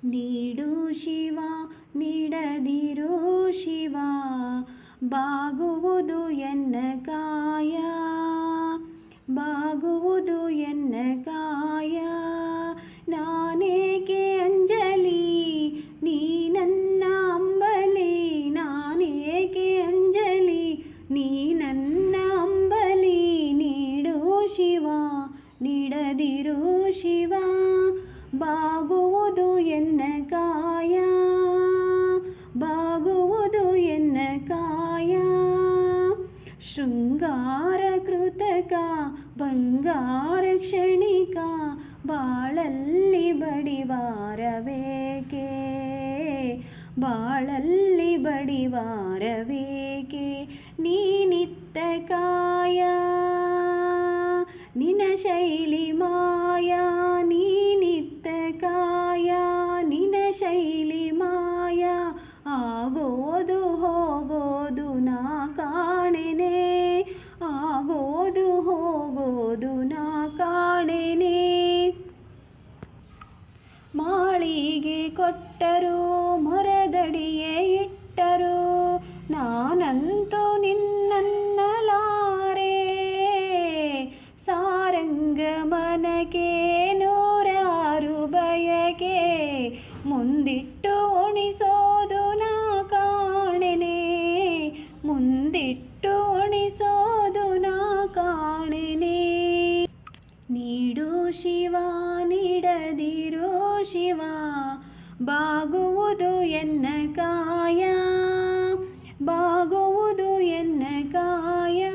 ನೀಡು ಶಿವ ನೀಡದಿರು ಶಿವ, ಬಾಗುವುದು ಎನ್ನ ಕಾಯ, ಬಾಗುವುದು ಎನ್ನ ಕಾಯ. ನಾನೇಕೆ ಅಂಜಲಿ ನೀ ನನ್ನ ಅಂಬಲಿ, ನಾನೇಕೆ ಅಂಜಲಿ ನೀ ನನ್ನ ಅಂಬಲಿ. ನೀಡು ಶಿವ ನೀಡದಿರು ಶಿವ, ಬಾಗುವುದು ಎನ್ನ ಕಾಯ, ಬಾಗುವುದು ಎನ್ನ ಕಾಯ. ಶೃಂಗಾರ ಕೃತಕ ಬಂಗಾರ ಕ್ಷಣಿಕ, ಬಾಳಲ್ಲಿ ಬಡಿವಾರವೇಕೆ, ಬಾಳಲ್ಲಿ ಬಡಿವಾರವೇಕೆ. ನೀನಿತ್ತ ಕಾಯ ನಿನ ಶೈಲಿ ಮಾಯ, ನೀನಿತ್ತ ಕಾಯ ನಿನ ಶೈಲಿ ಮಾಯ. ಆಗೋದು ಹೋಗೋದು ನಾ ಕಾಣೆನೆ, ಆಗೋದು ಹೋಗೋದು ನಾ ಕಾಣೆನೆ. ಮಾಳಿಗೆ ಕೊಟ್ಟರು ಮೊರದಡಿಯೇ ಇಟ್ಟರು, ನಾನಂತೂ ನಿನ್ನನ್ನಲಾರೆ. ಸಾರಂಗ ಮನಕ್ಕೆ ನೂರಾರು ಬಯಕೆ, ಮುಂದಿಟ್ಟು ಉಣಿಸೋದು ನಾ ಕಾಣೆನೆ, ಮುಂದಿಟ್ಟು ಉಣಿಸೋದು ನಾ ಕಾಣೆನೆ. ನೀಡು ಶಿವ ನೀಡದಿರು ಶಿವ, ಬಾಗುವುದು ಎನ್ನ ಕಾಯ, ಬಾಗುವುದು ಎನ್ನ ಕಾಯ.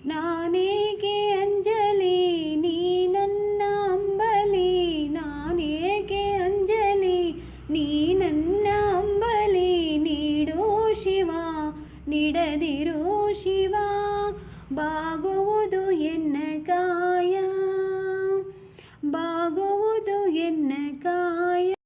ನಾನೇಕೆ ಅಂಜಲಿ ನೀ ನನ್ನ ಅಂಬಲಿ, ನಾನೇಕೆ ಅಂಜಲಿ ನೀ ನನ್ನ ಅಂಬಲಿ. ನೀಡು ಶಿವ ನೀಡದಿರು ಶಿವ, ಬಾಗುವುದು ಎನ್ನ ಕಾಯ.